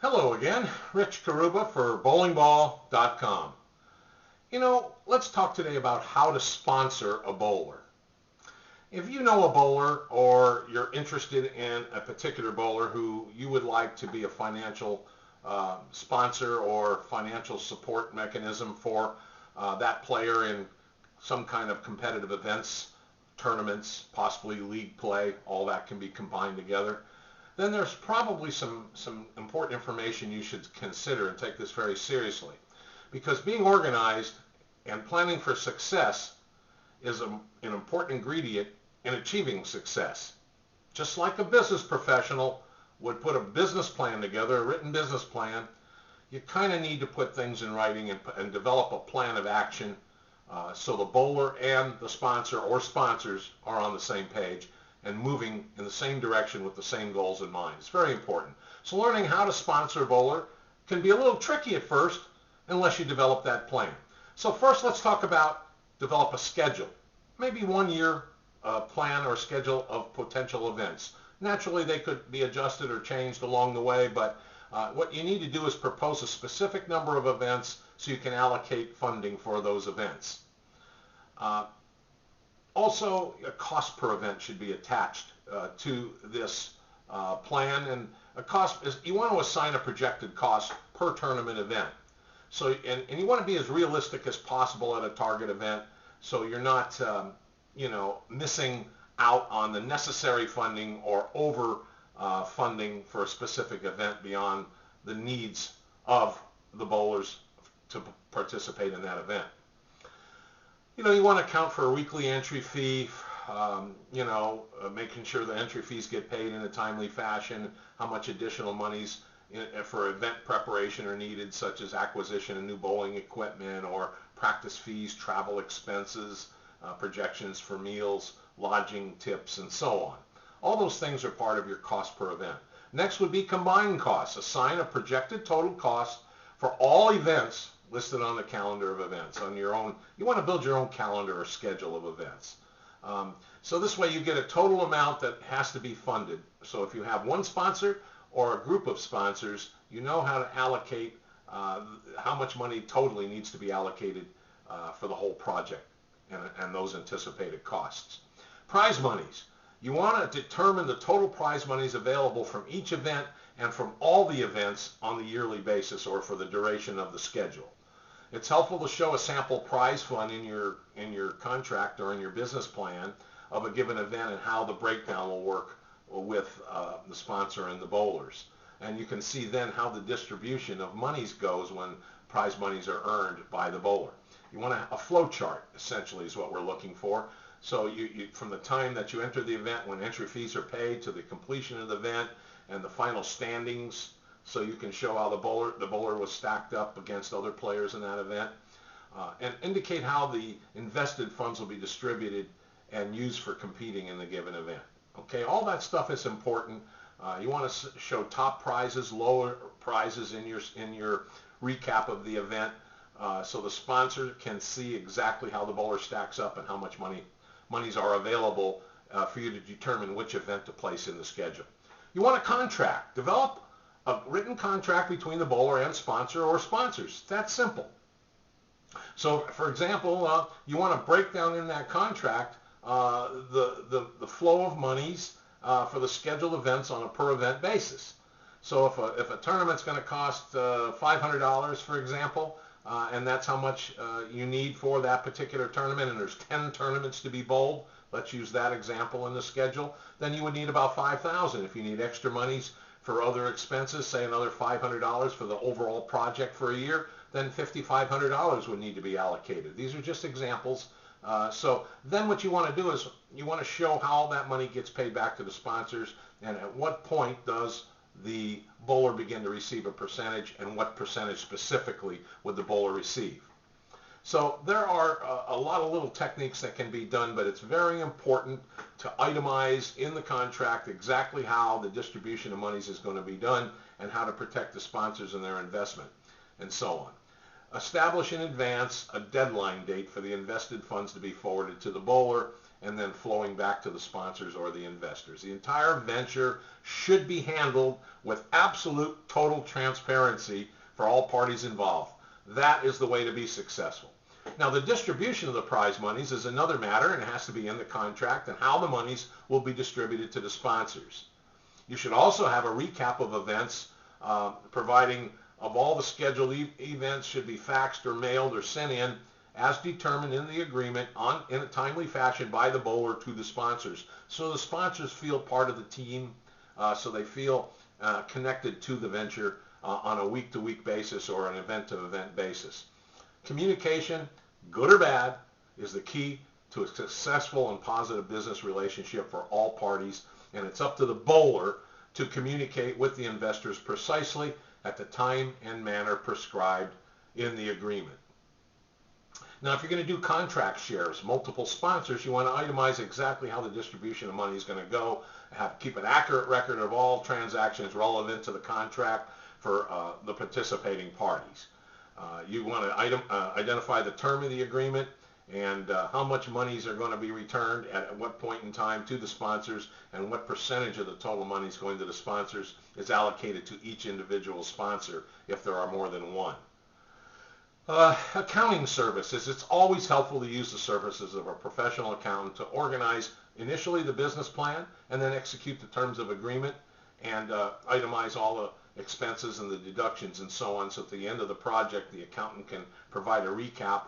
Hello again, Rich Karuba for bowlingball.com. Let's talk today about how to sponsor a bowler. If you know a bowler or you're interested in a particular bowler who you would like to be a financial sponsor or financial support mechanism for that player in some kind of competitive events, tournaments, possibly league play, all that can be combined together, then there's probably some important information you should consider and take this very seriously. Because being organized and planning for success is an important ingredient in achieving success. Just like a business professional would put a business plan together, a written business plan, you kind of need to put things in writing and develop a plan of action so the bowler and the sponsor or sponsors are on the same page and moving in the same direction with the same goals in mind. It's very important. So learning how to sponsor a bowler can be a little tricky at first unless you develop that plan. So first let's talk about develop a schedule. Maybe 1 year plan or schedule of potential events. Naturally they could be adjusted or changed along the way, but what you need to do is propose a specific number of events so you can allocate funding for those events. Also, a cost per event should be attached to this plan, and a cost is you want to assign a projected cost per tournament event. So, and you want to be as realistic as possible at a target event, so you're not, missing out on the necessary funding or over funding for a specific event beyond the needs of the bowlers to participate in that event. You want to account for a weekly entry fee, making sure the entry fees get paid in a timely fashion, how much additional monies for event preparation are needed, such as acquisition of new bowling equipment or practice fees, travel expenses, projections for meals, lodging, tips, and so on. All those things are part of your cost per event. Next would be combined costs. Assign a projected total cost for all events listed on the calendar of events on your own. You want to build your own calendar or schedule of events. So this way you get a total amount that has to be funded. So if you have one sponsor or a group of sponsors, you know how to allocate how much money totally needs to be allocated for the whole project and those anticipated costs. Prize monies. You want to determine the total prize monies available from each event and from all the events on the yearly basis or for the duration of the schedule. It's helpful to show a sample prize fund in your contract or in your business plan of a given event and how the breakdown will work with the sponsor and the bowlers. And you can see then how the distribution of monies goes when prize monies are earned by the bowler. You want a flow chart, essentially, is what we're looking for. So you from the time that you enter the event, when entry fees are paid, to the completion of the event and the final standings, so you can show how the bowler was stacked up against other players in that event, and indicate how the invested funds will be distributed and used for competing in the given event. Okay, all that stuff is important. You want to show top prizes, lower prizes in your recap of the event, so the sponsor can see exactly how the bowler stacks up and how much monies are available for you to determine which event to place in the schedule. You want a contract. Develop a written contract between the bowler and sponsor or sponsors. That's simple. So, for example, you want to break down in that contract the flow of monies for the scheduled events on a per event basis. So if a tournament's going to cost $500, for example, and that's how much you need for that particular tournament, and there's 10 tournaments to be bowled, let's use that example in the schedule, then you would need about $5,000. If you need extra monies for other expenses, say another $500 for the overall project for a year, then $5,500 would need to be allocated. These are just examples. So then what you want to do is you want to show how that money gets paid back to the sponsors, and at what point does the bowler begin to receive a percentage, and what percentage specifically would the bowler receive. So there are a lot of little techniques that can be done, but it's very important to itemize in the contract exactly how the distribution of monies is going to be done and how to protect the sponsors and their investment, and so on. Establish in advance a deadline date for the invested funds to be forwarded to the bowler, and then flowing back to the sponsors or the investors. The entire venture should be handled with absolute total transparency for all parties involved. That is the way to be successful. Now, the distribution of the prize monies is another matter, and it has to be in the contract, and how the monies will be distributed to the sponsors. You should also have a recap of events, providing of all the scheduled events should be faxed or mailed or sent in as determined in the agreement in a timely fashion by the bowler to the sponsors. So the sponsors feel part of the team, so they feel connected to the venture on a week-to-week basis or an event-to-event basis. Communication, good or bad, is the key to a successful and positive business relationship for all parties, and it's up to the bowler to communicate with the investors precisely at the time and manner prescribed in the agreement. Now, if you're going to do contract shares, multiple sponsors, you want to itemize exactly how the distribution of money is going to go, keep an accurate record of all transactions relevant to the contract for the participating parties. You want to identify the term of the agreement and how much monies are going to be returned at what point in time to the sponsors, and what percentage of the total monies going to the sponsors is allocated to each individual sponsor if there are more than one. Accounting services. It's always helpful to use the services of a professional accountant to organize initially the business plan and then execute the terms of agreement and itemize all the expenses and the deductions and so on, so at the end of the project the accountant can provide a recap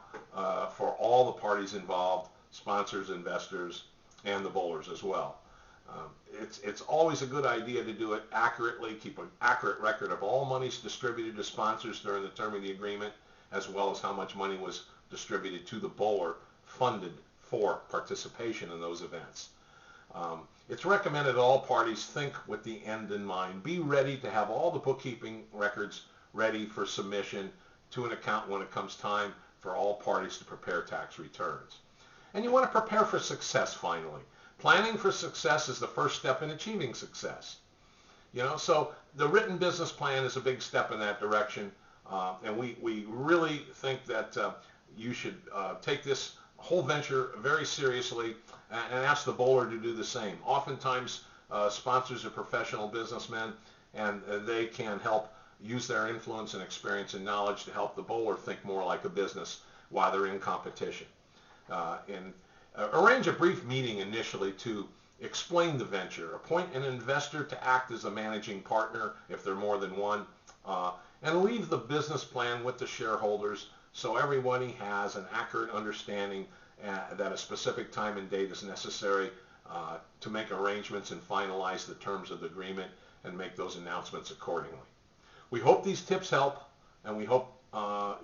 for all the parties involved, sponsors, investors, and the bowlers as well. It's always a good idea to do it accurately, keep an accurate record of all monies distributed to sponsors during the term of the agreement, as well as how much money was distributed to the bowler funded for participation in those events. It's recommended that all parties think with the end in mind. Be ready to have all the bookkeeping records ready for submission to an accountant when it comes time for all parties to prepare tax returns. And you want to prepare for success finally. Planning for success is the first step in achieving success. So the written business plan is a big step in that direction. And we really think that you should take this whole venture very seriously and ask the bowler to do the same. Oftentimes, sponsors are professional businessmen, and they can help use their influence and experience and knowledge to help the bowler think more like a business while they're in competition. Arrange a brief meeting initially to explain the venture. Appoint an investor to act as a managing partner if there are more than one, and leave the business plan with the shareholders so everybody has an accurate understanding that a specific time and date is necessary to make arrangements and finalize the terms of the agreement and make those announcements accordingly. We hope these tips help, and we hope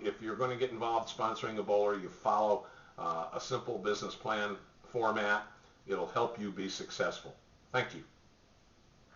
if you're going to get involved sponsoring a bowler, you follow a simple business plan format. It'll help you be successful. Thank you.